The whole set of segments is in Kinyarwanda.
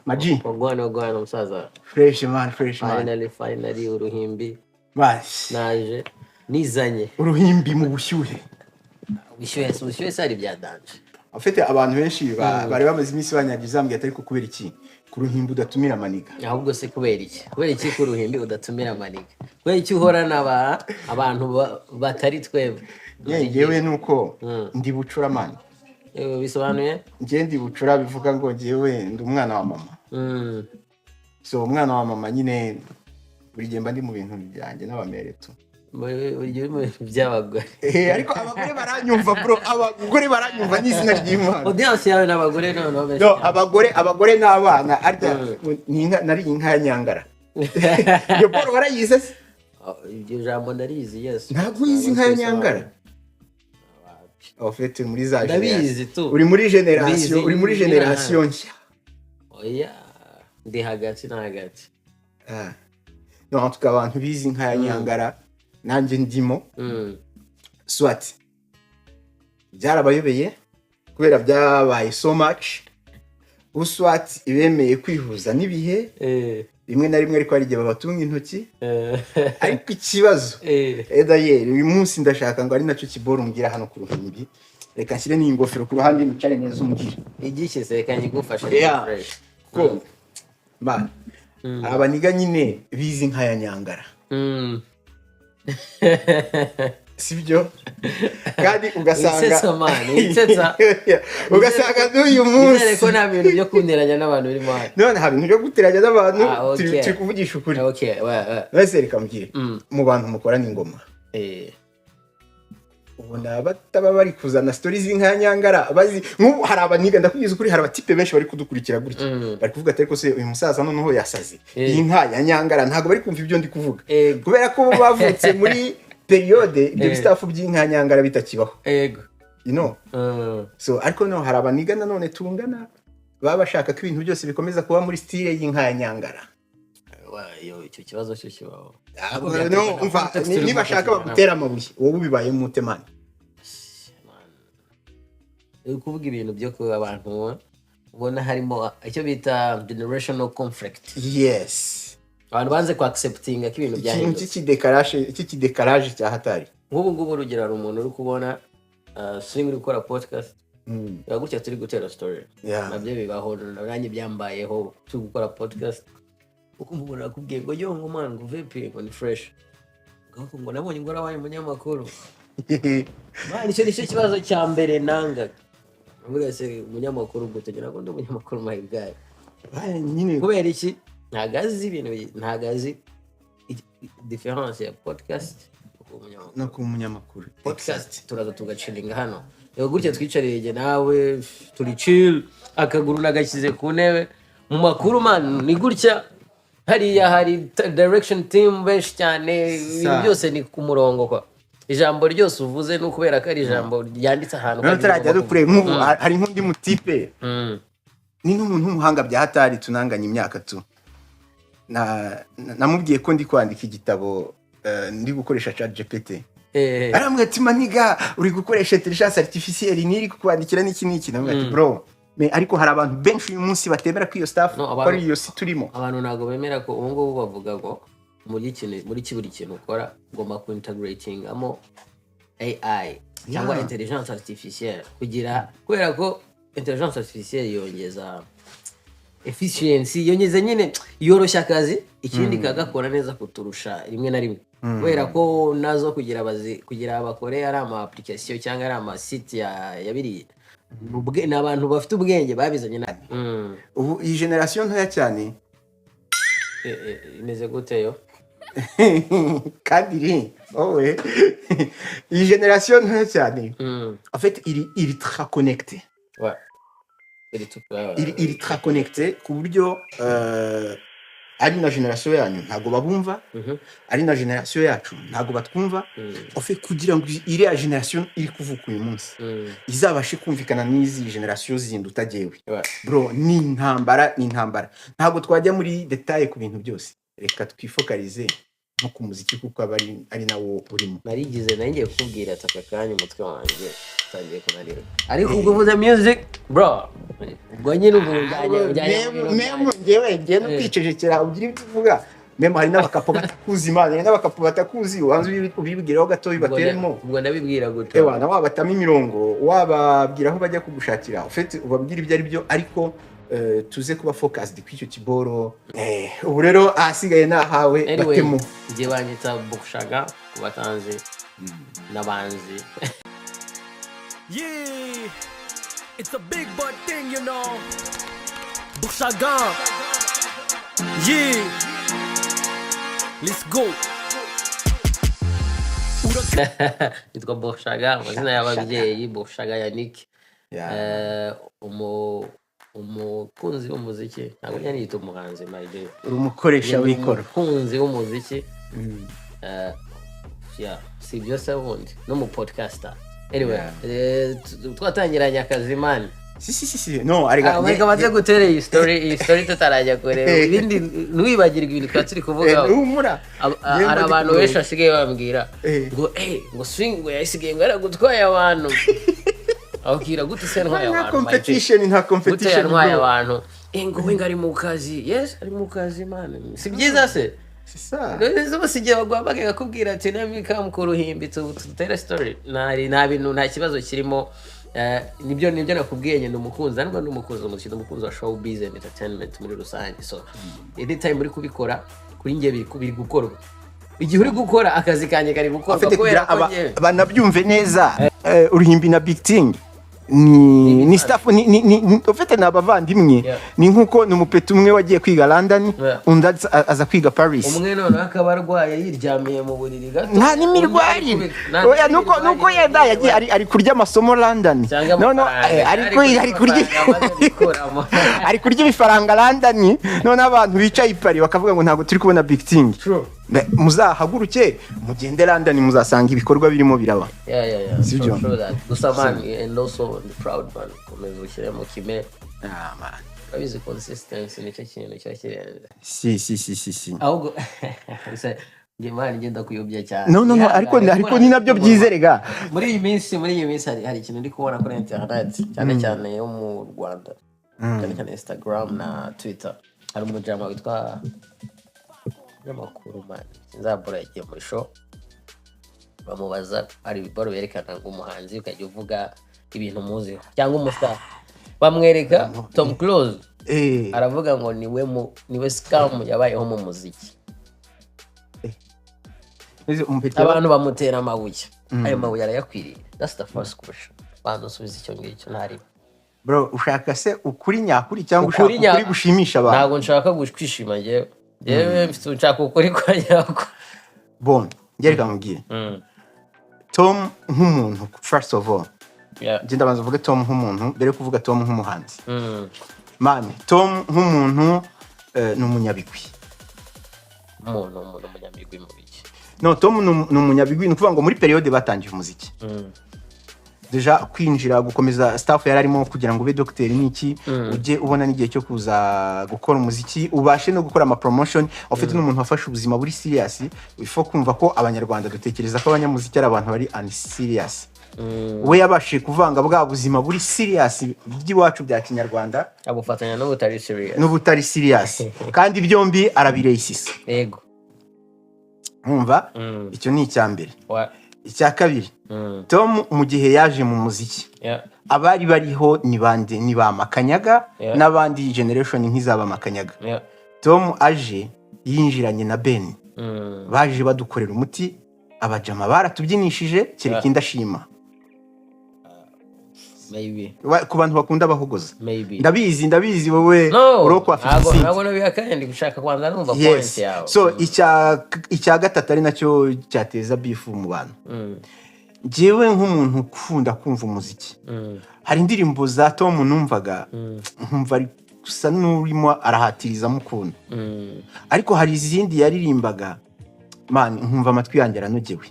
Maji. Ogwana musaza. Fresh man. Finally uruhimbi. Basi. Naje nizanye. Uruhimbi mu bushyuhe. Ubushyuhe sari byadanje. Afite abantu benshi bari bamaze iminsi banyagiza mbye atari kubera iki ku ruhimbi udatumira maniga. Ahubwo se kubera iki ku ruhimbi udatumira maniga. Kubera iki uhora abantu batari twebwe. Yewe nuko ndi bucura man. Bisobanuye? Ngiye ndi bucura bivuga ngo ngiyewe ndi umwana wa mama. So umwana wa mama nyine buri gihe mba ndi mu bintu byanjye n'abamereto. Buri gihe mu bintu by'abagore. Ariko abagore baranyumva bro, abagore baranyumva n'izina ry'Imana. Audience yawe n'abagore none. No, abagore n'abana arya nari inka ya Nyangara. Yo Paul warayize se? Ibyo jambo ndarizi, yes. Ntabwo yizi inka ya Nyangara. Ofete muri za ndabizi tu. Uri muri generation nshya. Oya. Ndi hagati na hagati. No, en tout cas abantu bizi inka ya Nyangara nanjye ndimo. Swat. Byarabayobeye kubera byabaye so much. Uswat ibemeye kwihuza nibihe. Rimwe na rimwe ariko ari gihe babatunga intoki. Ariko ikibazo. D'ailleurs uyu munsi ndashaka ngo ari nacyo kiboro mbwira hano ku ruhimbi. Reka nshyire n'ingofero ku ruhande n'icare neza umbwira. Igiki se kanyigufasha fresh. Ko. Man. Abaniga nyine bizi inka ya Nyangara. Sibyo? Kandi ugasanga ugasanga n'uyu munsi ko nta bintu byo kunteranya n'abantu biri mahari. None nta bintu byo guteranya n'abantu turi kuvugisha ukuri. Okay, wese reka mbwire mu bantu mukora n'ingoma. Ubona bataba bari kuzana stories z'inka ya Nyangara bazi nk'ubu hari abaniga ndakubwiza ukuri hari abatipe benshi bari kudukurikira gutya bari kuvuga atari ko se uyu musaza noneho yasaze inka ya Nyangara ntago bari kumva ibyo ndi kuvuga kubera ko bavutse muri periode ibyo bistafu by'inka ya Nyangara bitakibaho. You know? So ariko no hari abaniga nanone tungana baba bashaka ko ibintu byose bikomeza kuba muri style y'inka ya Nyangara. Yo icyo kibazo cyo kibaho. No umva niba shaka bagutera amabuye wowe ubibaye mu mutemani. Kuvuga ibintu byo ko abantu ubona harimo icyo bita generational conflict. Yes. Abantu banze ku accepting ko ibintu byahindutse. Iki decarage cya hatari. Ngubu urugero ari umuntu uri kubona swing uri gukora podcast. Gutya turi gutera story. Nabyo bibaho nanjye byambayeho turi gukora podcast. Ukumva nakubwiye ngo yo ngo man ngo VP ngo ni fresh. Ngo nabonye ngo arabaye umunyamakuru. Man icyo kibazo cya mbere nanga. Uvuga se umunyamakuru gutegera ngo ndi umunyamakuru my guy. Nyine kubera iki ntagazi ibintu ntagazi difference ya podcast no ku munyamakuru. Podcast turaza tugacilinga hano. Yego gutya twicariye nawe turi chill akaguru nagashyize ku ntebe mu makuru man ni gutya hari direction team benshi cyane ibintu byose ni ku murongo kwa ijambo ryose uvuze no kubera ko ari ijambo ryanditse ahantu kandi turajya dukure nk'ubu hari nk'undi mutipe ni n'umuntu w'umuhanga bya hatari tunanganya imyaka tu namubwiye ko ndi kwandika igitabo ndi gukoresha ChatGPT aramwe ati maniga uri gukoresha intelligence artificielle niri kukwandikira n'iki namwe ati bro ariko hari abantu benshi uyu munsi batemera ko iyo staff kuri iyo si turimo abantu nago bemera ko ubu ngubu bavuga ngo muri buri kintu ukora ugomba ku integrating amo AI cyangwa intelligence artificielle kubera ko intelligence artificielle yongeza efficiency yongeza nyine yoroshya akazi ikindi kagakora neza kuturusha rimwe na rimwe kubera ko nazo kugira abakore ari ama application cyangwa ari ama site yabiriye n'abantu bafite ubwenge babizanye nabi. Ubu iyi generation ntoya cyane imeze gute yo kadiri owe iyi generation ntoya cyane en fait il est très connecté. Ouais. Il est très connecté ku buryo ari na generation yanyu ntago babumva ari na generation yacu ntago batwumva ofe kugira ngo iriya generation iri kuvuka uyu munsi izabashe kumvikana n'izi generation zindi utagewe bro ni intambara ntago twajya muri detail ku bintu byose reka twifokalize nko ku muziki kuko aba ari nawo urimo. narigize nanjye kukubwira ati aka kanya umutwe wanjye utangiye kunanirwa ariko ubwo uvuze music bro ubwo nyine ubwo memo ngewe no kwicecekera ugira ibyo uvuga. Memo hari n'abakapo batakuzi Imana, hari n'abakapo batakuzi ubanza ubibwiraho gato bibateremo. ubwo ndabibwira gute Ewa na wabatamo imirongo wababwira aho bajya kugushakira ufite ubabwira ibyo ari byo ariko tuze kuba focused kw'icyo kiboro. Ubu rero ahasigaye nahawe batemu. Ngiye banyita BOURCHAGA ku batanzi n'abanzi. Yeah, it's a big bad thing, you know. BOURCHAGA. Yeah, let's go. Yitwa BOURCHAGA, amazina y'ababyeyi BOURCHAGA Yannick. Umukunzi w'umuziki ntabwo nyine yita umuhanzi maybe Umukoresha w'ikoro. Umukunzi w'umuziki. Si byose bundi no mu podcaster. Anyway, twatangiranye akazi man. Si no arega maze gutera iyi story tutarajya kure ibindi ntiwibagirwe ibintu twaturi kuvuga. Hari abantu benshi basigaye bambwira ngo swing ngo yasigaye ngo yaragutwaye abantu. Akira gute se ntwaye abantu nta competition ntwaye abantu ngo we ngari mu kazi. Yes ari mu kazi man, si byiza se sisa rero basigiye bagwambaga kubwira ati namika mukuru himbitse tutera story nta bintu nta kibazo kirimo. Nibyo nakubwiye nyine umukunzi ariko n'umukunzi umukino umukunzi wa showbiz and entertainment muri rusange. So any time muri kubikora kuri ngiye biri gukorwa igihe uri gukora akazi kanje kari gukorwa kubera banabyumve neza. Uruhimbi na BIGTING ni staff ni ufite nabavandimwe ni nkuko numupeta umwe wagiye kwiga London undi aza kwiga Paris. Umwe none akaba arwaye yiryamiye mu buriri gato nta nimirwari oya nuko yenda yagiye ari kurya amasomo London none ari kurya ibifaranga London none abantu bicaye i Paris bakavuga ngo ntago turi kubona BIGTING. Muzahaguruke mugende London muzasanga ibikorwa birimo biraba. Sibyo gusa man and also the proud man komeza ushyire mu kime man abizi consistency nicyo kintu cyakirenze. Si ahubwo Imana igenda kuyobya cyane. No ariko ni nabyo byizerega. Muri iyi minsi hari ikintu ndi kubona kuri internet cyane yo mu Rwanda cyane Instagram na Twitter. Hari umujama witwa n'amakuru man nzabura yagiye muri show bamubaza ari bibaro berekana ngo umuhanzi ukajya uvuga ibintu muzi cyangwa umustar bamwereka Tom Close aravuga ngo niwe scam yabayeho mu muziki. Abantu bamutera amabuye ayo mabuye arayakwiriye. That's the first question. Bantu subiza icyo ngicyo ntari bro ushaka se ukuri nyakuri cyangwa ushaka ukuri gushimisha abantu? Ntabwo nshaka kwishima yewe mfite nshaka ukuri kwa nyako. Bon ngereka mubwire Tom nk'umuntu first of all genda banza uvuge Tom nk'umuntu mbere kuvuga Tom nk'umuhanzi. Man Tom nk'umuntu ni umunyabigwi. Umuntu umunyabigwi mu biki? No Tom ni umunyabigwi nukuvuga ngo muri periode batangiye umuziki. Deja kwinjira gukomeza staff yararimo kugira ngo ube docteur niki uje ubona n'igihe cyo kuza gukora umuziki ubashe no gukora ama promotion ufite n'umuntu wafashe ubuzima buri serious. Ifo kumva ko abanyarwanda dutekereza ko abanyamuziki ari abantu bari unserious. We yabashe kuvanga bwa buzima buri serious by'iwacu bya kinyarwanda abufatanya n'ubutari serious kandi byombi arabireisisa. Yego umva icyo ni icyambere. Icya kabiri Tom mu gihe yaje mu muziki abari bariho ni bande ni ba Makanyaga n'abandi generation nk'izaba Makanyaga. Tom aje yinjiranye na Ben baje badukorera umuti abajama baratubyinishije kereka indashima. Maybe ku bantu bakunda bahogoza ndabizi wowe uroko afite ntabwo nabiyakanye ndi gushaka kwanza numva point yawe. So icya gatatu ari nacyo cyateza beef mu bantu. Jewe nk'umuntu ukunda kumva umuziki hari indirimbo za Tom numvaga nkumva ari gusa n'urimo arahatiriza mukunda ariko hari izindi yaririmbaga man nkumva amatwi yanjye aranogewe.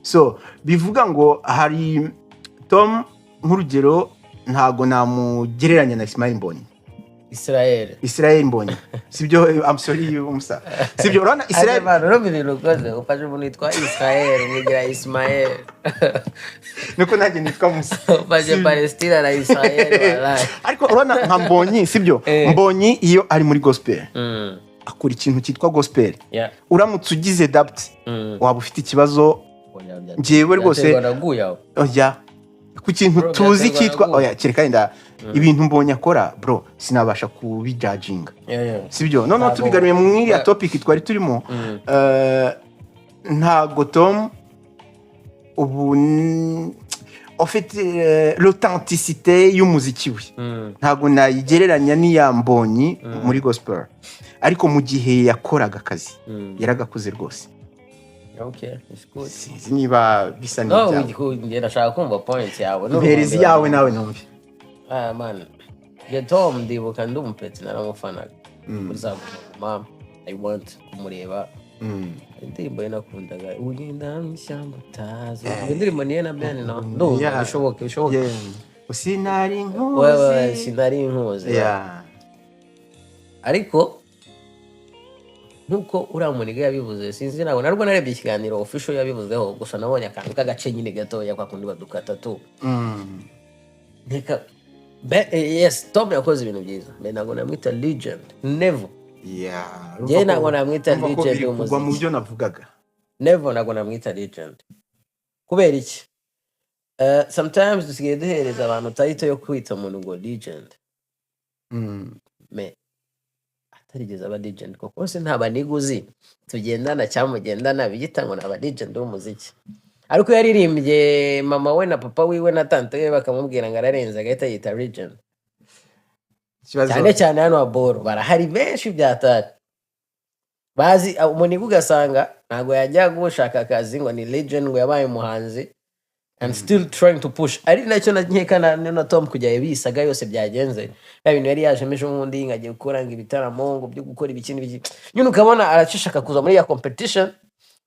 So bivuga ngo hari Tom nk'urugero ntago namugereranya na Ismail Mbonyi. Israel Mbonyi sibyo I'm sorry umusa sibyo urabona Israel abantu no bintu koze upaje umuntu yitwa Israel mugira Ismael nuko nanjye nitwa Musa upaje Palestina na Israel wallahi ariko urabona nka Mbonyi sibyo Mbonyi iyo ari muri gospel akora ikintu cyitwa gospel uramutse ugize doubt waba ufite ikibazo ngewe rwose oya ku kintu tuzi cyitwa oya kereka inda ibintu Mbonyi akora bro sinabasha kubijudginga sibyo none tubigaruye mu iriya topic twari turimo ntago Tom ubu en fait l'authenticité y'umuziki we ntago nayigereranya n'iya Mbonyi muri gospel ariko mu gihe yakoraga akazi yaragakuze rwose. Okay, it's good. Sinzi niba bisa n'ibyawe. No, ndashaka kumva point yawe. Mperezi yawe nawe numve. Man. Tom ndibuka ndumupeti naramufanaga. Mama, I want kumureba. Indirimbo nakundaga. Ugenda mw'ishyamba utazi. Indirimbo niye na Ben no. No, bishoboke. Usinari inkozi. Wewe sinari inkozi. Ariko nkuko uramuniga yabivuze sinzi nawe narwo narebye ikiganiro official yabivuzeho gusa nabonye akantu kagace nyine gatoya kwa kundi badukata tu nika yes Tom yakoze ibintu byiza ntabwo namwita legend never je ntabwo namwita legend umuziki mu byo navugaga never ntabwo namwita legend kubera iki sometimes dusigaye duhereza abantu title yo kwita umuntu ngo legend me tarigeze aba legend koko se nta baniguzi tugendana cyamugendana bigitango na aba legend w'umuziki ariko yaririmbye mama we na papa wiwe na tante we bakamubwira ngo ararenza agahita yita legend cyane hano aboro barahari benshi byatari bazi umuniga ugasanga ntago yajya gushaka akazi ngo ni legend ngo yabaye umuhanzi and still trying to push ari nacyo nkeka na Tom kujya yabisaga yose byagenze ibintu yari yajemeje ubundi ngagiye gukora ibitaramo ngo byo gukora ibikini nyine ukabona aracishaka kuza muri ya competition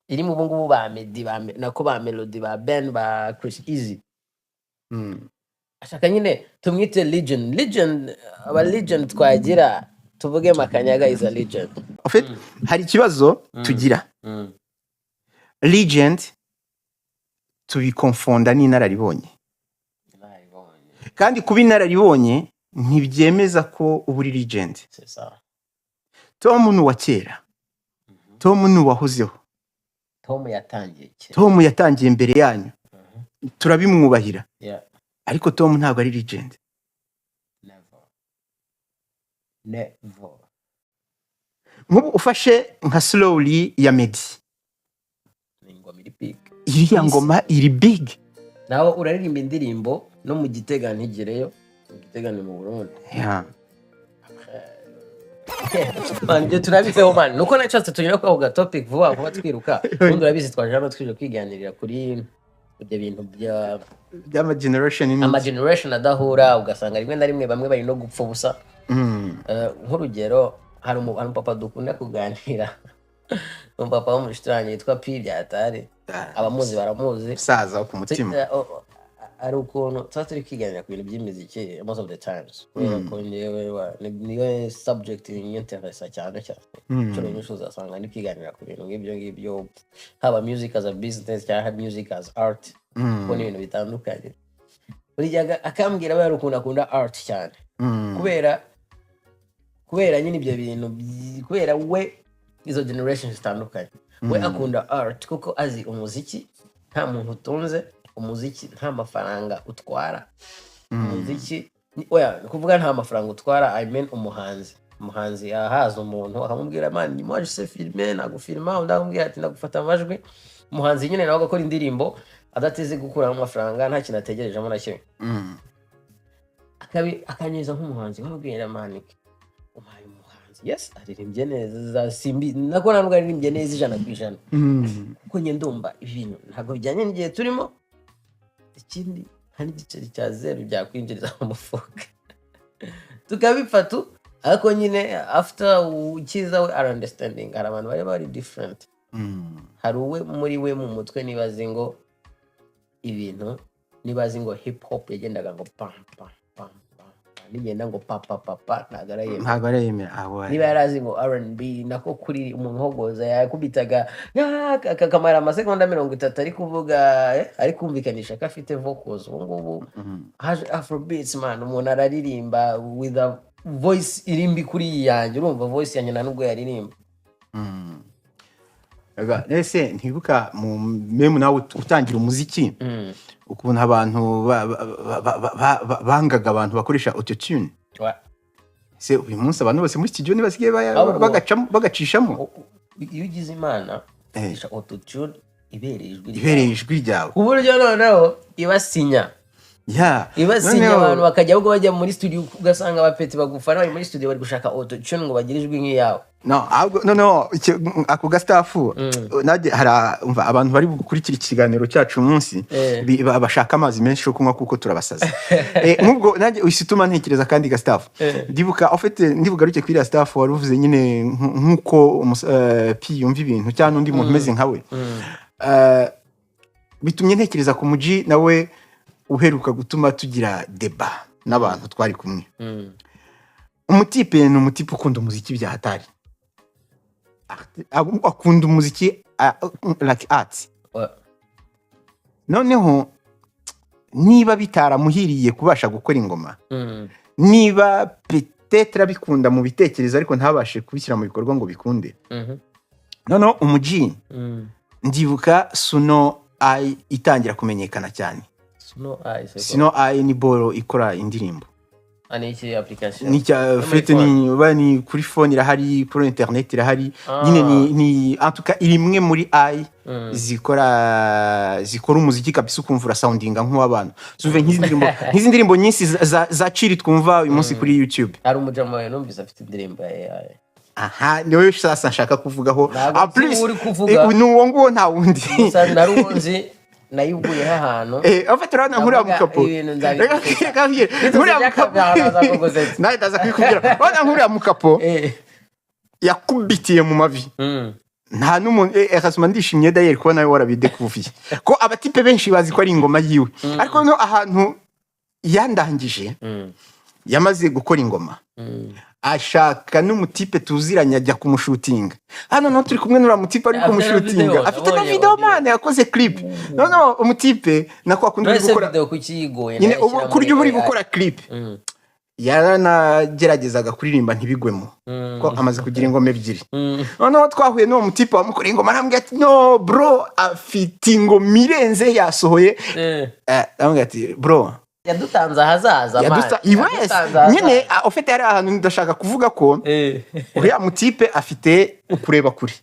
iri mu bungu ba Medi nako ba Melody ba Ben ba Chris Easy ashaka nyine tumwite legend aba legend twagira tuvuge Makanyaga is a legend en fait hari ikibazo tugira legend tubikonfonda n'inararibonye kandi kuba inararibonye ntibyemeza ko uburi legend Tom ni wa kera Tom ni wahozeho Tom yatangiye imbere yanyu turabimwubahira ariko Tom ntabwo ari legend never nk'ubu ufashe nka slowly ya Medi iriya ngoma iri big nawe uraririmba indirimbo no mu Gitega ntigereyo mu Gitega ni mu Burundi man je turabizeho man nuko nacatse tunyura ko ga topic vuba twiruka ubundi urabizi twajana twije kwiganirira kuri ibyo bintu by'ama generation adahura ugasanga rimwe na rimwe bamwe bari no gupfa ubusa nk'urugero hari papa dukunda kuganira papa wo muri restaurant yitwa P byatari abamuzi baramuzi saza ku mutima ari ukuntu turi kwiganira ku bintu by'imiziki most of the times ko niyo subject y'interest cyane cyo nyinshi uzasanga ni kwiganira ku bintu ngibyo haba music as a business cyangwa music as art ko ni ibintu bitandukanye buri gihe akambwira bari ukuntu akunda art cyane kubera nyine ibyo bintu kubera we izo generations zitandukanye we akunda art kuko azi umuziki nta muntu utunze umuziki nta mafaranga utwara umuziki oya kuvuga nta mafaranga utwara I mean umuhanzi ahaza umuntu akamubwira man ni moi je sais filmer nagufilma ndamubwira ati ndagufata amajwi umuhanzi nyine nawe agakora indirimbo adateze gukura amafaranga nta kintu ategerejemo na kimwe akanyeza nk'umuhanzi nkamubwira manike umpaye umuhanzi yes aririmbye neza simbi nako ntabwo aririmbye neza 100% kuko nye ndumva ibintu ntabwo bijyanye n'igihe turimo ikindi hari igiceri cya 0 byakwinjiriza mu mufuka tukabifata ariko nyine after ukiza we are understanding hari abantu bari different hari uwe muri we mu mutwe nibazi ngo ibintu nibazi ngo hip hop yagendaga ngo pam pam pam nigenda ngo papa ntagarayemera ntago arayemera aho niba yarazi ngo R&B nako kuri umuntu hogoza yakubitaga kakamara amasegonda 30 ari kuvuga ari kumvikanisha ko afite vocals ubu ngubu haje afrobeats man umuntu araririmba with a voice irimbi kuri yanjye urumva voice yanjye nubwo yaririmba ese ntibuka memu nawe utangira umuziki ukuntu abantu bangaga abantu bakoresha autotune se uyu munsi abantu bose muri studio nibasigaye bagacishamo iyo ugize imana isha autotune ibereye ijwi ryawe ku buryo noneho ibasinya ibasinya abantu bakajya ahubwo bajya muri studio ugasanga abapeti bagufana bari muri studio bari gushaka autotune ngo bagire ijwi nk'iyawe no ako gastafu naje umva abantu bari gukurikira ikiganiro cyacu umunsi bashaka amazi menshi yo kunywa kuko turabasaza nkubwo naje usituma ntekereza kandi gastafu ndibuka ndibugaruke kuri staff wari uvuze nyine nkuko pi yumva ibintu cyane undi muntu meze nkawe bitumye ntekereza ku muji nawe uheruka gutuma tugira deba n'abantu twari kumwe umutipe ni umutipe ukunda umuziki bya hatari akunda umuziki like art noneho niba bitaramuhiriye kubasha gukora ingoma niba petetre bikunda mu bitekerezo ariko ntabashe kubishyira mu bikorwa ngo bikunde noneho umuji ndibuka suno itangira kumenyekana cyane Sino ai ni boro ikora indirimbo ani iki application ni cya fete ni kuri phone irahari kuri internet irahari nyine ni en tout cas irimwe muri ai zikora umuziki kabisa ukumvura soundinga nk'uw'abantu zuve nk'izi ndirimbo nyinshi za chiri twumva uyu munsi kuri YouTube ari umujama we numvise afite indirimbo ya AI aha niwe sasa nshaka kuvugaho please uri kuvuga nuwo nguwo nta wundi gusa narunzi nayuguye ahantu afite rana nkuri amukapo reka nkuri amukapo naye ndaza kwikubwira rana nkuri amukapo yakubitiye mu mavi nta n'umuntu erasuma ndishimye d'ailleurs ko nawe warabidekuviye ko abatipe benshi bazi ko ari ingoma yiwe ariko no ahantu yandangije yamaze gukora ingoma ashaka n'umutipe tuziranya ajya kumushutinga hano no turi kumwe n'ura mutipe ari kumushutinga afite na video man yakoze clip no umutipe nako akunda gukora video kukigoye nyine kurya uri gukora clip yaranageragezaga kuririmba ntibigwemo ko amaze kugira ingoma ebyiri no twahuye no mutipe wamukora ingoma arambwira ati no bro afite ingoma irenze yasohoye arambwira ati bro yadutanze ahazaza nyine ufite ari ahantu ndashaka kuvuga ko uriya mutipe afite ukureba kure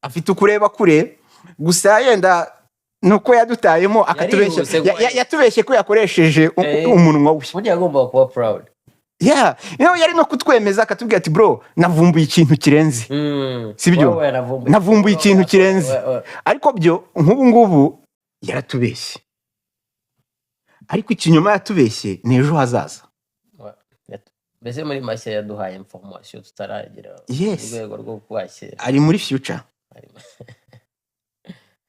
afite ukureba kure gusa yenda nuko yadutayemo akatubeshya yatubeshye ko yakoresheje umunwa we burya agomba kuba proud yari no kutwemeza akatubwira ati bro navumbuye ikintu kirenze sibyo navumbuye ikintu kirenze ariko byo nk'ubu ngubu yaratubeshye ariko ikinyoma yatubeshye ni ejo hazaza mbese muri make yaduhaye information tutaragera urwego rwo kwakira ari muri future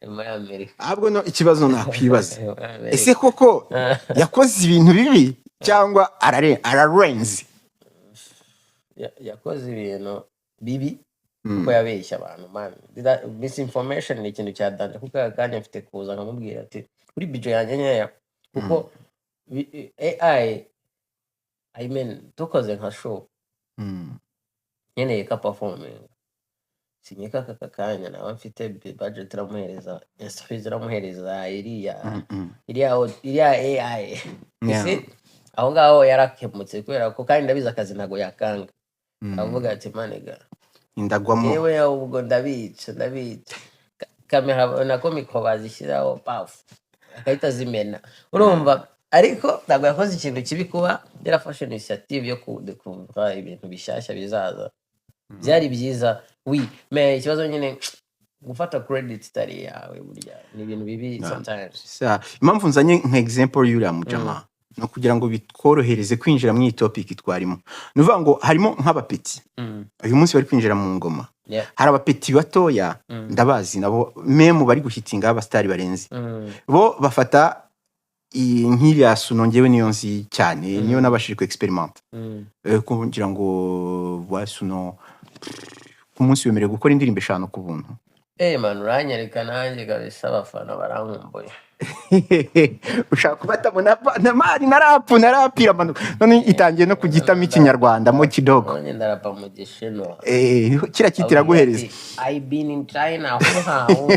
muri Amerika ahubwo no ikibazo nakwibaza ese koko yakoze ibintu bibi cyangwa ararenze yakoze ibintu bibi kuko yabeshya abantu man misinformation ni ikintu cyadanje kuko akanya mfite kuza nkamubwira ati kuri bijo yanjye nyeya kuko AI I mean tukoze nka show nkeneye ka performing sinyeka kakanya nawe mfite budget ramuhereza instructions ramuhereza iriya AI isi aho ngaho yarakemutse kubera ko kandi ndabiza akazi ntago yakanga avuga ati manega indagwamo yewe ubwo ndabica kamera nako mikro bazishyiraho paf akahita zimena urumva ariko ntabwo yakoze ikintu kibi kuba yarafashe initiative yo kudekuvura ibintu bishyashya bizaza byari byiza ikibazo nyine gufata credit itari yawe burya ni ibintu bibi sometimes impamvu nzanye nka example y'uriya mujama no kugira ngo bitworohereze kwinjira mu topic twarimo nuvuga ngo harimo nk'abapeti uyu munsi bari kwinjira mu ngoma hari abapeti batoya ndabazi nabo meme bari guhitinga abastari barenze bo bafata nk'iriya suno ngewe niyo nzi cyane niyo nabashije ku experiment kugira ngo wasuno ku munsi wemerewe gukora indirimbo 5 ku buntu. Man, uranyereka nanjye kabisa abafana barankumbuye. Ushaka kubatabona na mari narapira manu none itangiye no kugitamo ikinyarwanda mo kidogo. None ndarapa mu gishino. Kira kitira guhereza. I been in China.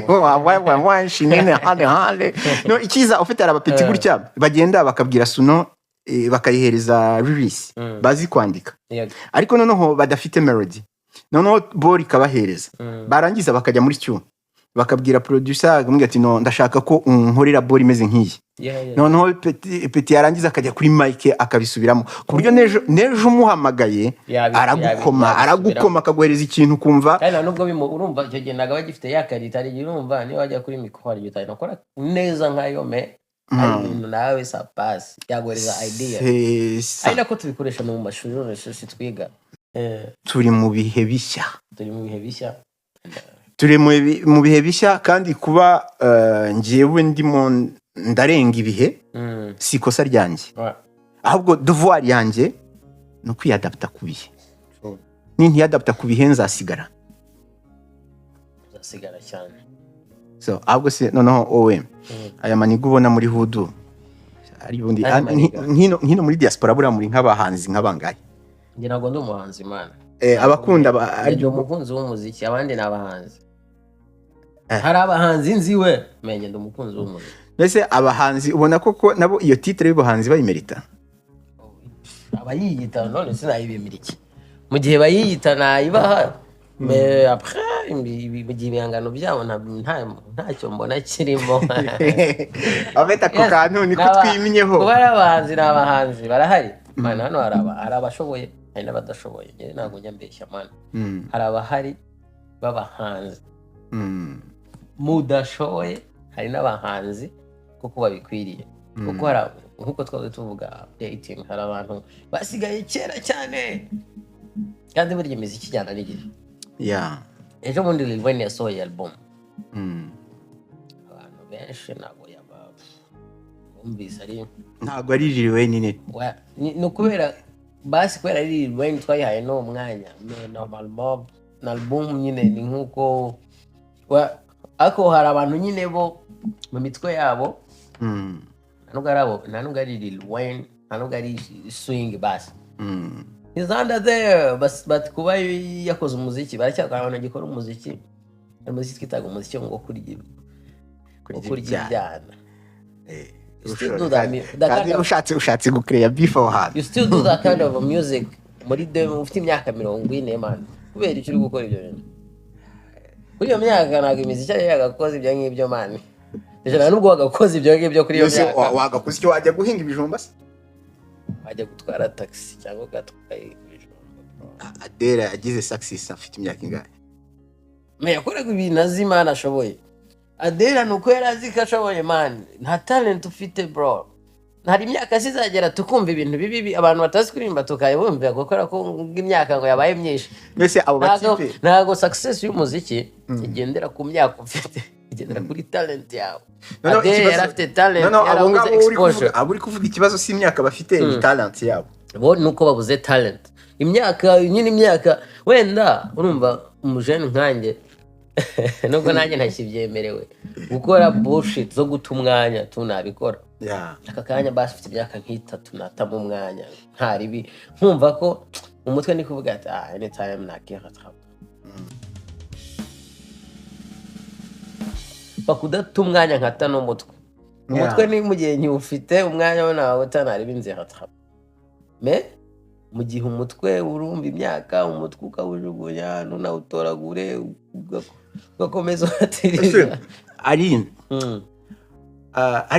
Wa shinene hale. No ikiza ufite arabapeti gutya bagenda bakabwira suno bakayihereza release bazi kwandika. Ariko noneho badafite melody. Noneho bori kabahereza. Barangiza bakajya muri cyo. Bakabwira producer agamubwira ati no ndashaka ko unkorera bori imeze nk'iyi. Noneho peti yarangiza akajya kuri mic akabisubiramo ku buryo nejo umuhamagaye aragukoma akaguhereza ikintu kumva kandi nubwo urumva icyo gihe naga bagifite yakarita ari urumva niyo wajya kuri mikoro hari utari nakora neza nkayo me ibintu nawe sa pass yaguhereza idea ari nako tubikoresha mu mashuri none twiga turi mu bihe bishya kandi kuba ngiyewe ndimo ndarenga ibihe si ikosa ryanjye ahubwo devoir yanjye no kwiyadapta ku bihe ntiyadapta ku bihe nzasigara cyane so ahubwo se noneho owe aya manigo ubona muri hudu ari bundi nkino muri diaspora bura muri nk'abahanzi nk'abangaye nge nago ndi umuhanzi mana abakunda ari umukunzi w'umuziki abandi nabahanzi hari abahanzi nziwe menye ndi umukunzi w'umuziki mbese abahanzi ubona koko nabo iyo titre y'ubuhanzi bayimerita abayiyita none sinayibimira iki mu gihe bayiyita nayibaha mais après ibihangano byabo ntacyo mbona kirimo abeta ko kantu niko twiminyeho kuba ari abahanzi barahari mana hano hari abashoboye hari n'abadashoboye ntabwo njya mbeshya mana hari abahari b'abahanzi mudashoboye hari n'abahanzi kuko babikwiriye kuko hari nkuko twaje tuvuga updating hari abantu basigaye kera cyane kandi burya imiziki cyane n'igihe ejo bundi Lil Wayne yasohoye album abantu benshi ntabwo bumvise ari ntabwo ari Lil Wayne ni kubera basi kubera ari Lil Wayne twayihaye no mwanya normal mob na album nyine ni nkuko ako hari abantu nyine bo mu mitwe yabo ntabwo ari Lil Wayne ntabwo ari swing basi he's under there but kuba yakoze umuziki baracyakora gikora umuziki twitaga umuziki ngo kurya ibyana ushatse gucreate beforehand you still do that kind of music muri ufite imyaka 40 man kubera icyo uri gukora ibyo bintu kuri iyo myaka ntabwo imiziki yagakoze ibyo ngibyo man ndetse nubwo wagakoze ibyo ngibyo kuri iyo myaka wagakoze icyo wajya guhinga ibijumba se wajya gutwara taxi cyangwa gatwaye ibijumba Adele yagize success afite imyaka ingahe yakoraga ibintu azimana ashoboye Adele nuko yarazi ko ashoboye man nta talent ufite bro hari imyaka sizagera tukumva ibintu bibi abantu batazi kuririmba tukayibumva gukora ko imyaka ngo yabaye myinshi mbese abo bakipe ntago success y'umuziki igendera ku myaka ufite igendera kuri talent yawe Adele yarafite talent yarabuze exposure uri kuvuga ikibazo si imyaka bafite ni talent yabo bo nuko babuze talent imyaka wenda urumva umujene nkanjye nubwo nanjye ntakibyemerewe gukora bullshit zo guta umwanya tunabikora aka kanya basi ufite imyaka nk'itatu natamo umwanya ntaribi nkumva ko umutwe ni kuvuga ati anytime nakihataba bakudata umwanya nkata n'umutwe umutwe ni mu gihe ntiufite umwanya wo nawe utanaribi nzihataba me mu gihe umutwe urumva imyaka umutwe ukawujugunya nunawutoragure ugakomeza uhatiriza ari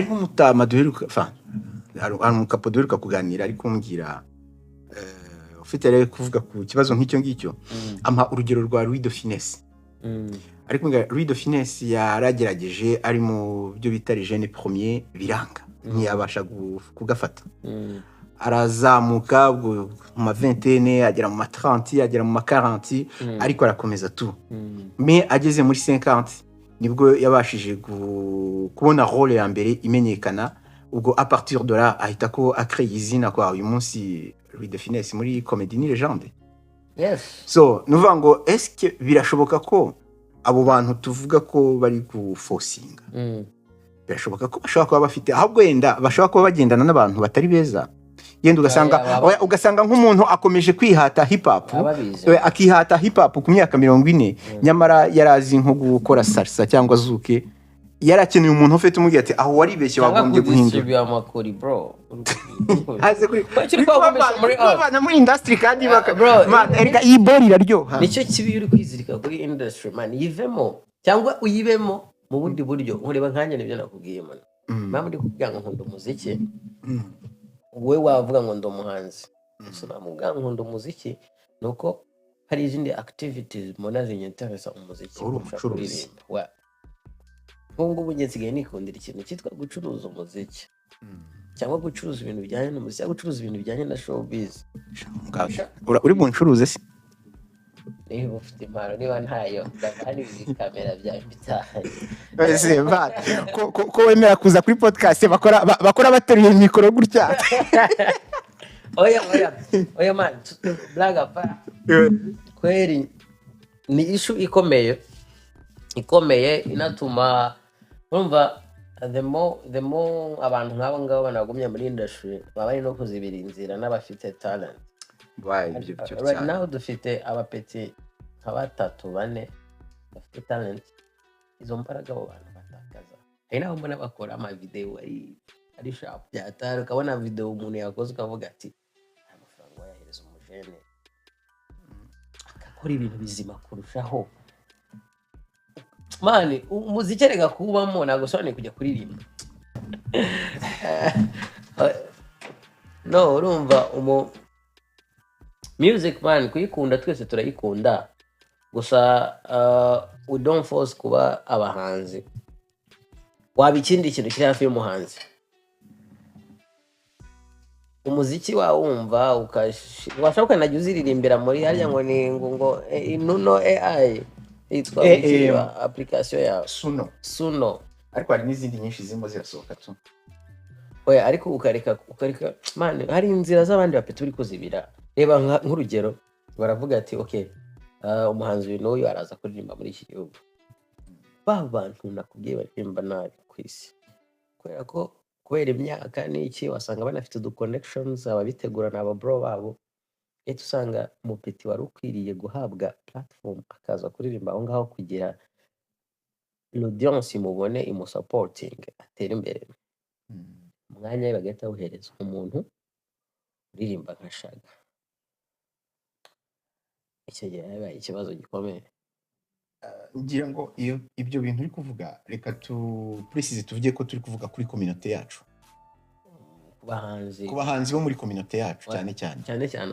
nk'umutama duheruka hari umukapo duheruka kuganira ari kumbwira ufite rero kuvuga ku kibazo nk'icyo ngicyo ampa urugero rwa Louis de Finesse ariko Louis de Finesse yaragerageje ari mu byo bita jeune premier biranga ntiyabasha kugafata arazamuka mu ma 20 agera mu ma 30 agera mu ma 40 ariko arakomeza tu mais ageze muri 50 nibwo yabashije kubona role ya mbere imenyekana ubwo à partir de là ahita ko acrée izina kwa uyu munsi Louis de Finesse muri Comédie ni Légende. yes So nuvuga ngo est-ce que birashoboka ko abo bantu tuvuga ko bari gufosinga birashoboka ko bashobora kuba bafite ahubwo yenda bashobora kuba bagendana n'abantu batari beza yenda ugasanga nk'umuntu akomeje kwihata hip hop akihata hip hop ku myaka 40 nyamara yarazi nko gukora salsa cyangwa zuke yarakeneye umuntu ufite umubwiye ati aho waribeshye wagombye guhindura amakori bro aze kuri muri industry kandi man erega iyi bori iraryoha nicyo kibi uri kwizirika kuri industry man yivemo cyangwa uyibemo mu bundi buryo nkureba nkanje nibyo nakubwiye man mama ndi kubwira ngo nkunda umuziki we wavuga ngo ndo muhanzi so namubwira ngo nkunda umuziki nuko hari izindi activities mona zinyenteresa umuziki kuririmba ngubu nsigaye nikundira ikintu cyitwa gucuruza umuziki cyangwa gucuruza ibintu bijyanye n'umuziki cyangwa gucuruza ibintu bijyanye na showbiz uri buncuruze se niba ufite impano niba ntayo hari kamera bya bitahaye ese ko wemera kuza kuri podcast bakora bateruye mikoro gutya oya man blaga pa kweri ni issue ikomeye inatuma urumva the more abantu nk'abo ngabo banagumye muri industry baba no kuzibira inzira n'abafite talent right now dufite abapeti nka 3-4 bafite talent izo mbaraga abo bantu batakaza naho mbona bakora ama video ari sharp byatari ukabona video umuntu yakoze ukavuga ati amafaranga wayahereza umujene akakora ibintu bizima kurushaho mani umuziki rega kubamo nago sone kujya kuririmba no urumva music man kuyikunda twese turayikunda gusa we don't force kuba abahanzi wabikindi ikintu kiri hafi y'umuhanzi umuziki wawumva washaka najya uziririmbira muri harya ngo ni ngo inuno AI itwa application ya Suno ariko hari n'izindi nyinshi zimo zirasohoka tu oya ariko ukareka man hari inzira z'abandi bapeti uri kuzibira reba nk'urugero baravuga ati okay umuhanzi n'uyu araza kuririmba muri iki gihugu bantu nakubwiye baririmba nabi ku isi kubera imyaka n'iki wasanga banafite connections ababitegura n'aba bro babo usanga umupeti wari ukwiriye guhabwa platform akaza kuririmba aho ngaho kugira l'audience imubone imusupporting atera imbere umwanya bagahita uhereza umuntu uririmba nka Shaga icyo gihe yabaye ikibazo gikomeye ngira ngo iyo ibyo bintu uri kuvuga reka precise tuvuge ko turi kuvuga kuri community yacu ku bahanzi bo muri community yacu cyane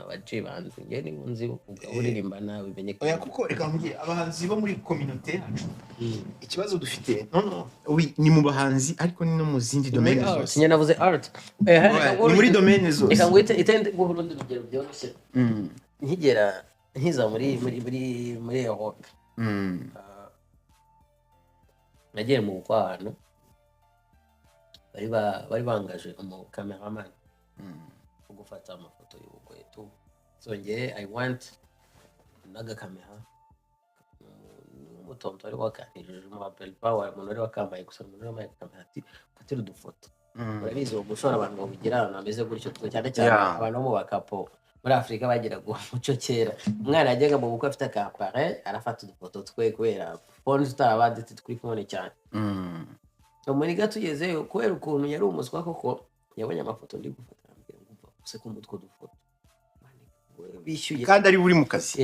abajibanzi nge ni bunzi uririmba nawe bimenye ko kuko reka ngiye abahanzi bo muri community yacu ikibazo dufite ni mu bahanzi ariko ni no mu zindi domaine zose sinye navuze art ni muri domaine zose reka ngwite itende ngo Burundi rugero byoroshye nkigera nkiza muri Europe nagiye mu kwano bari bangaje umu cameraman gufata amafoto y'ubukwe tu songeye I want naga camera umutonto ari wakanije mu Apple Power umuntu ari wakambaye gusa umuntu ari wambaye camera ati fatira udufoto urabizi ugushora abantu bigirana ameze gutyo cyane abantu bo mu bakapo muri Afrika bagira guco kera umwana yajyaga mu bukwe afite akapare arafata udufoto twe kubera phone zitarabandi kuri phone cyane muri gatugezeyo kubera ukuntu yari umuswa koko yabonye amafoto ndi gufata ambwira ngo use ku mutwe dufoto bishyuye kandi ari buri mu kazi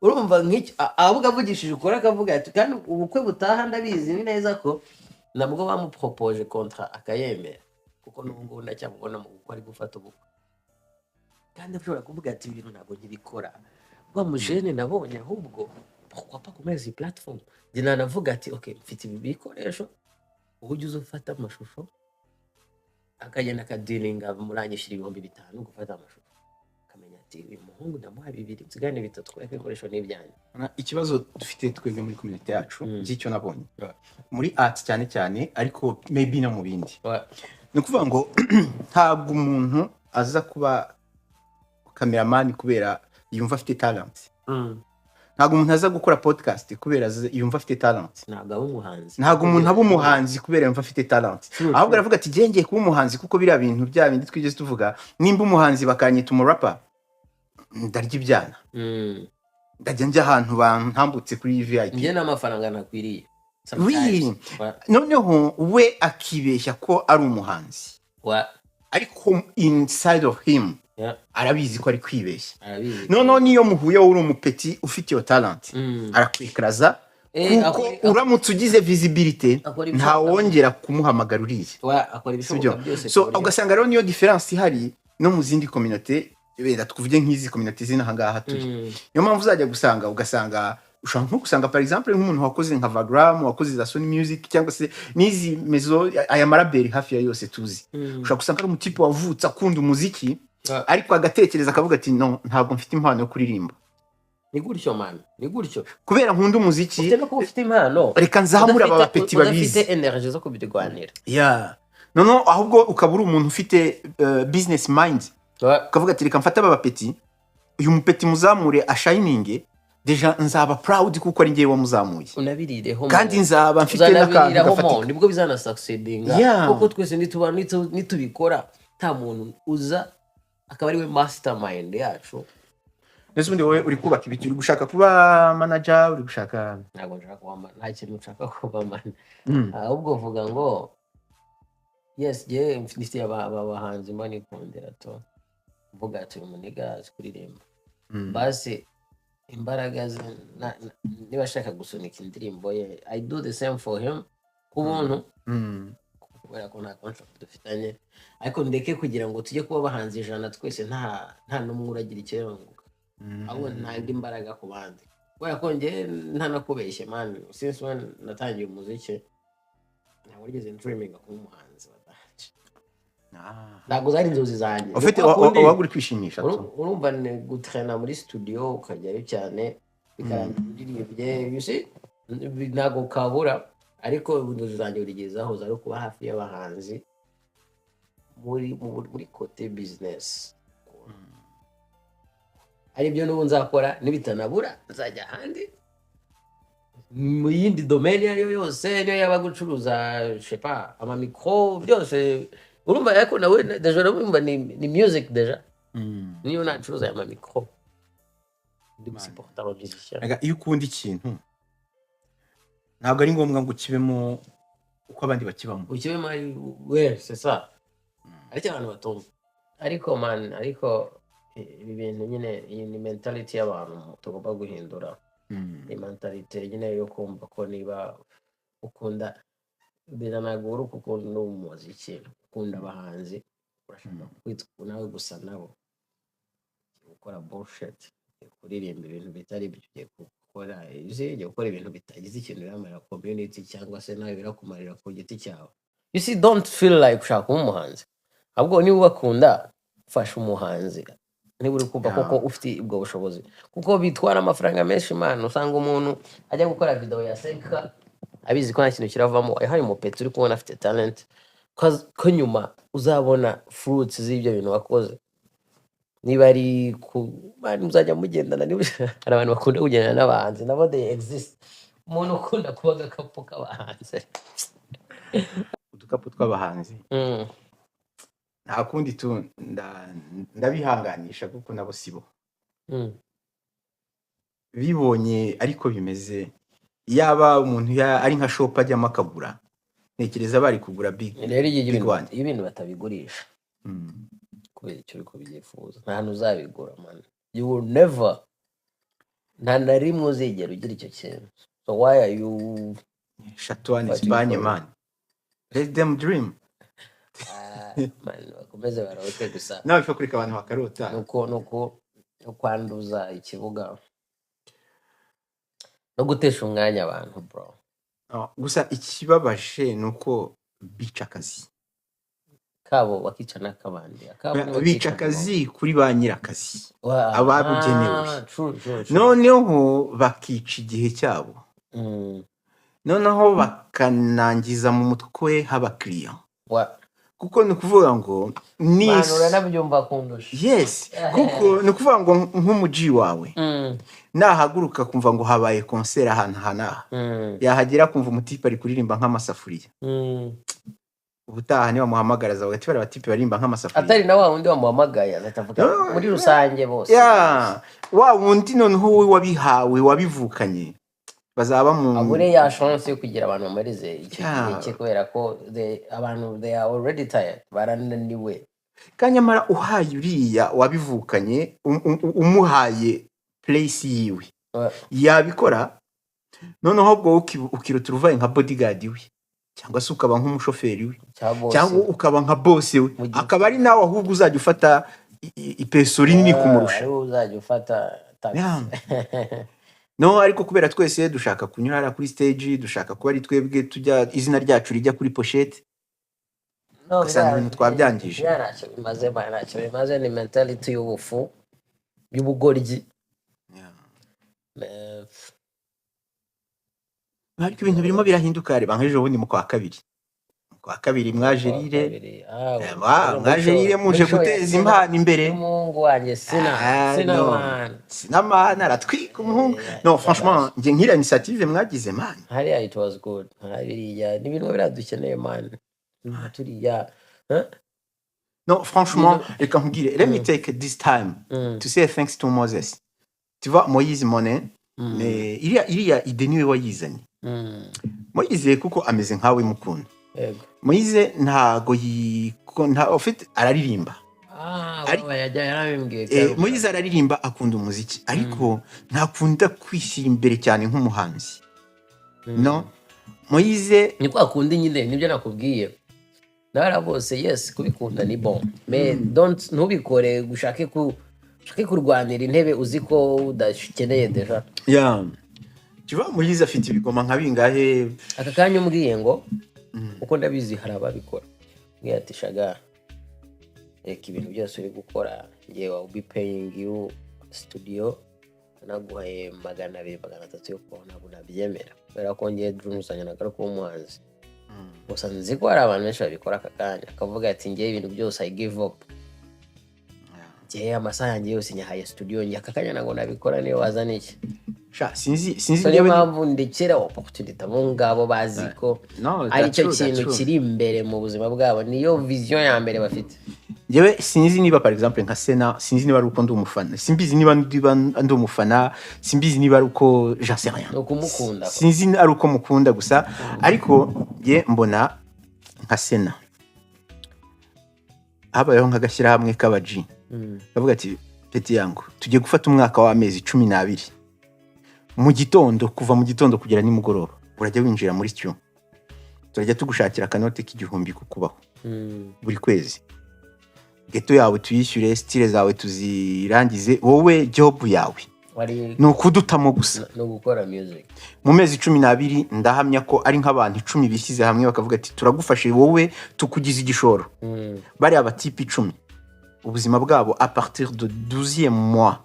urumva nk'iki avuga avugishije ukora akavuga ati kandi ubukwe butaha ndabizi ni neza ko nabwo bamupropoje contrat akayemera kuko n'ubwo ndacyamubona mu bukwe ari gufata ubukwe kandi ashobora kuvuga ati ibintu ntabwo nkibikora wa mujene nabonye ahubwo pourquoi pas commerce platform dina navuga ati okay mfite ibi bikoresho ujye uzufata amashusho akagenda akadealinga muranyishira 5,000 gufata amashusho kamenya ati uyu muhungu ndamuha 2 nsigane 3 tweke ibikoresho n'ibyanyu. Ikibazo dufite twebwe muri community yacu by'icyo nabonye muri art cyane cyane ariko maybe no mu bindi ni ukuvuga ngo ntabwo umuntu aza kuba cameraman kubera yumva afite talent. Ntabwo umuntu aza gukora podcast kubera yumva afite talent. Ntabwo umuntu aba umuhanzi kubera yumva afite talent. Ahubwo aravuga ati ngiye kuba umuhanzi kuko biriya bintu bya bindi twigeze tuvuga nimba umuhanzi bakanyita umurapper ndarya ibyana. Ndajya njya ahantu bantambutse kuri VIP. Ngiye n'amafaranga nakwiriye. Noneho we akibeshya ko ari umuhanzi. Ariko inside of him arabizi ko ari kwibeshya. Noneho niyo muhuye uri umupeti ufite iyo talent arakwikaraza kuko uramutse ugize visibility nta wongera kumuhamagara uriye. Akora ibishoboka byose. So ugasanga rero niyo difference ihari no mu zindi community benda tuvuge nk'izi community zina hangaha turi. Niyo mpamvu uzajya gusanga ugasanga ushaka nko gusanga par exemple nk'umuntu wakoze nka Vagram wakoze za Sony Music cyangwa se nizi mezo aya maraberi hafi ya yose tuzi. Ushaka gusanga ari umutipe wavutse akunda umuziki ariko agatekereza akavuga ati no ntabwo mfite impano yo kuririmba. Ni gutyo man, ni gutyo. Kubera nkunda umuziki ufite no kuba ufite impano reka nzamura aba bapeti babizi. Ufite energy zo kubirwanira. No ahubwo ukabura umuntu ufite business mind. Ukavuga ati reka mfata aba bapeti uyu mupeti muzamure ashininge deja nzaba proud kuko ari ngiye wamuzamuye. Unabirireho kandi nzaba mfite n'akantu gafatika nibwo bizana succeedinga kuko twese nitubikora nta muntu uza akaba ari we mastermind yacu. Nese undi wowe uri kubaka ibiki uri gushaka kuba manager uri gushaka ntabwo nshaka kuba nta kintu nshaka kuba man ahubwo vuga ngo yes je mfite abahanzi mbani kondera to vuga ati umuniga kuririmba basi imbaraga niba ashaka gusunika indirimbo ye I do the same for him kubuntu kubera ko nta contract dufitanye ariko ndeke kugira ngo tujye kuba bahanzi 100 twese nta numwe uragira ikirenguka ahubwo nta imbaraga ku bandi kubera ko nge nta nakubeshye man since when natangiye umuziki ntabwo nigeze dreaming ko umuhanzi ntabwo zari inzozi zanjye ufite wagura kwishimisha urumva ne gutrena muri studio ukajyayo cyane bikarangirira you see ntabwo kabura ariko inzozi zanjye urigezaho zari kuba hafi y'abahanzi muri kote business ari byo n'ubu nzakora nibitanabura nzajya handi mu yindi domaine ariyo yose niyo yaba gucuruza shepa ama micro byose urumva yako nawe deja urumva ni music deja niyo nacuruza ama micro ndi supporter musicien. Iyo ukunda ikintu ntabwo ari ngombwa ngo kibemo uko abandi bakibamo ukibemo ari we c'est ça ariko abantu batumva ariko man ariko ibi bintu nyine ni mentality y'abantu tugomba guhindura. Ni mentality nyine yo kumva ko niba ukunda biranagora ukunda umuziki ukunda abahanzi urashaka kwitwa nawe gusa nabo gukora bullshit kuririmba ibintu bitari byo gukora ugiye gukora ibintu bitagize ikintu biramara community cyangwa se nawe birakumarira ku giti cyawe. You see don't feel like ushaka umuhanzi ahubwo niba wakunda fasha umuhanzi niba uri kumva koko ufite ubwo bushobozi kuko bitwara amafaranga menshi man usanga umuntu ajya gukora video ya seka abizi ko nta kintu kiravamo hari umupeti uri kubona afite talent ko nyuma uzabona fruits z'ibyo bintu wakoze niba ari bari muzajya mugendana niba hari abantu bakunda kugendana n'abahanzi nabo they exist umuntu ukunda kuba agakapu k'abahanzi udukapu tw'abahanzi nta kundi tu ndabihanganisha kuko nabo sibo bibonye ariko bimeze yaba umuntu ari nka shop ajyamo akagura ntekereza bari kugura big one ibintu batabigurisha kubera icyo biko byifuza nta hantu uzabigura man you will never nta na rimwe uzigera ugira icyo kintu so why are you Chateau en Espagne man let them dream man bakomeze barote gusa nawe cyo kureka abantu bakarota nuko kwanduza ikibuga no gutesha umwanya abantu bro. Gusa ikibabaje nuko bica akazi kabo bakica n'akabandi akabo bica akazi kuri ba nyirakazi ababugenewe true. noneho bakica igihe cyabo noneho bakanangiza mu mutwe h'abakiriya kuko ni ukuvuga ngo manura nabyumva kundusha yes kuko ni ukuvuga ngo nk'umuji wawe nahaguruka kumva ngo habaye concert ahantu hanaha yahagera kumva umutipe ari kuririmba nk'amasafuriya ubutaha niba muhamagara za bagati batipe barimba nk'amasafuriya atari na wa wundi wamuhamagaye azatavuga muri rusange bose wa wundi noneho wowe wabihawe wabivukanye bazaba mu abure ya chance yo kugira abantu bamarize icyo gihe kubera ko abantu they are already tired barananiwe kanyamara uhaye uriya wabivukanye umuhaye place yiwe yabikora noneho ubwo ukiruta uruvaye nka bodyguard we cyangwa se ukaba nk'umushoferi we cyangwa ukaba nka boss we akaba ari nawe ahubwo uzajya ufata ipeso rinini kumurusha uzajya ufata taxi no ariko kubera twese dushaka kunyura kuri stage dushaka kuba ari twebwe tujya izina ryacu rijya kuri pochette gasanga ibintu twabyangije ntacyo bimaze ni mentality y'ubufu y'ubugoryi ariko ibintu birimo birahinduka reba nk'ejo bundi mu kwa kabiri mwajerire muje guteza impano imbere umuhungu wanjye sinamana aratwika umuhungu no franchement nje nk'ira initiative mwagize man hariya it was good hariya ni ibintu biradukeneye man turiya no franchement reka nkugire let me take this time to say thanks to Moses tu vois Moïse Monet mais iriya ide niwe wayizanye Moïse kuko ameze nkawe mukunda Moïse ntago ufite araririmba Moïse araririmba akunda umuziki ariko ntakunda kwishyira imbere cyane nk'umuhanzi no Moïse niko akunda nyine nibyo nakubwiye nara bose yes kubikunda ni bon mais don't ntubikore gushake kurwanira intebe uziko udakeneye deja Kiva Moïse afite ibigoma nka bingahe aka kanya umbwiye ngo uko ndabizi hari ababikora ngiye ati shaga reka ibintu byose uri gukora ngiye wa be paying you studio naguhaye 200 300 yo kubona nabyemera kubera ko ngiye drumsanya nagaruka umuhanzi gusa nzi ko hari abantu benshi babikora aka kanya akavuga ati ngiye ibintu byose I give up ngiye amasaha yanjye yose nyahaye studio ngiye aka kanya nago nabikora niyo wazana iki sinzi niyo mpamvu ndekera opportunity abo ngabo bazi ko ari cyo kintu kiri imbere mu buzima bwabo niyo vision ya mbere bafite Jewe sinzi niba par exemple nka Sena sinzi niba ruko ndi umufana simbizi niba ndi umufana simbizi niba ruko j'en sais rien ukumukunda sinzi ari uko mukunda gusa ariko ye mbona nka Sena habayeho nk'agashyira hamwe k'abaji bavuga ati peti yangu tujye gufata umwaka w'amezi 12 mu gitondo kuva mu gitondo kugera nimugoroba urajya winjira muri cyo turajya tugushakira kanote k'igihumbi kukubaho buri kwezi geto yawe tuyishyure style zawe tuzirangize wowe job yawe no kudutamo gusa no gukora music mu mezi 12 ndahamya ko ari nk'abantu 10 bishyize hamwe bakavuga ati turagufashe wowe tukugize igishoro bari abatipi 10 ubuzima bwabo à partir de 12e mois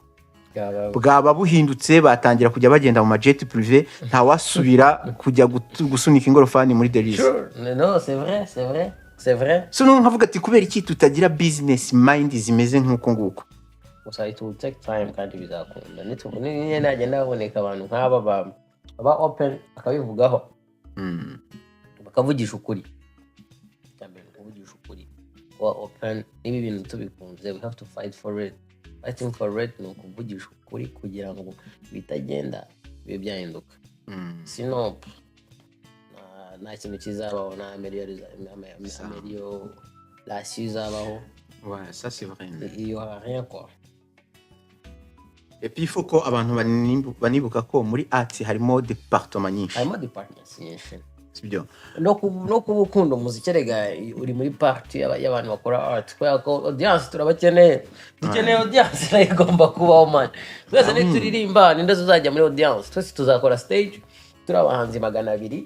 bwaba buhindutse batangira kujya bagenda mu jet privé nta wasubira kujya gusunika ingorofani muri Delize non c'est vrai so no nkavuga ati kubera iki tutagira business mind zimeze nk'uko nguko gusa it will take time kandi bizakunda nitubone nagenda baboneka abantu nk'aba baba open akabivugaho bakavugisha ukuri cyane kuvugisha ukuri wa open nibi bintu tubikunze we have to fight for it fighting for it no kuvugisha ukuri kugira ngo bitagenda bibe byahinduka sino nta kintu kizabaho na amélioration la cizabaho ouais ça c'est vrai il y aura rien quoi. Et puis il faut ko abantu banibuka ko muri art harimo department nyinshi sibyo no kubukunda umuziki rega uri muri party y'abantu bakora art kwa ko audience turabakeneye dukeneye audience nayo igomba kubaho man twese ni turirimba ninde tuzajya muri audience twese tuzakora stage turabahanzi 200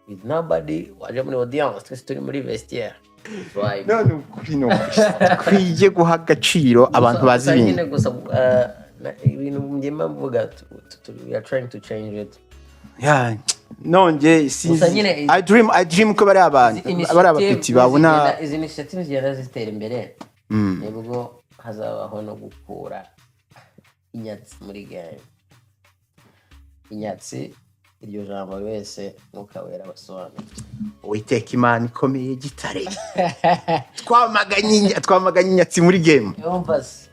with nobody waje muri audience twese turi muri vestiaire Vibe. none ukuri no twige guha agaciro abantu bazi Gusa nyine ibintu gusa ibintu ngema mvuga we are trying to change it. Yeah, nonge Gusa sinzi nyine I dream ko bari abantu bari abapeti babona izi initiative zigenda zitera imbere nibwo hazabaho no gukura inyatsi muri game. Inyatsi iryo jambo wese mukawera basobanura. Uwiteka Imana ikomeye gitare twamaganye inyatsi muri game. Yumva se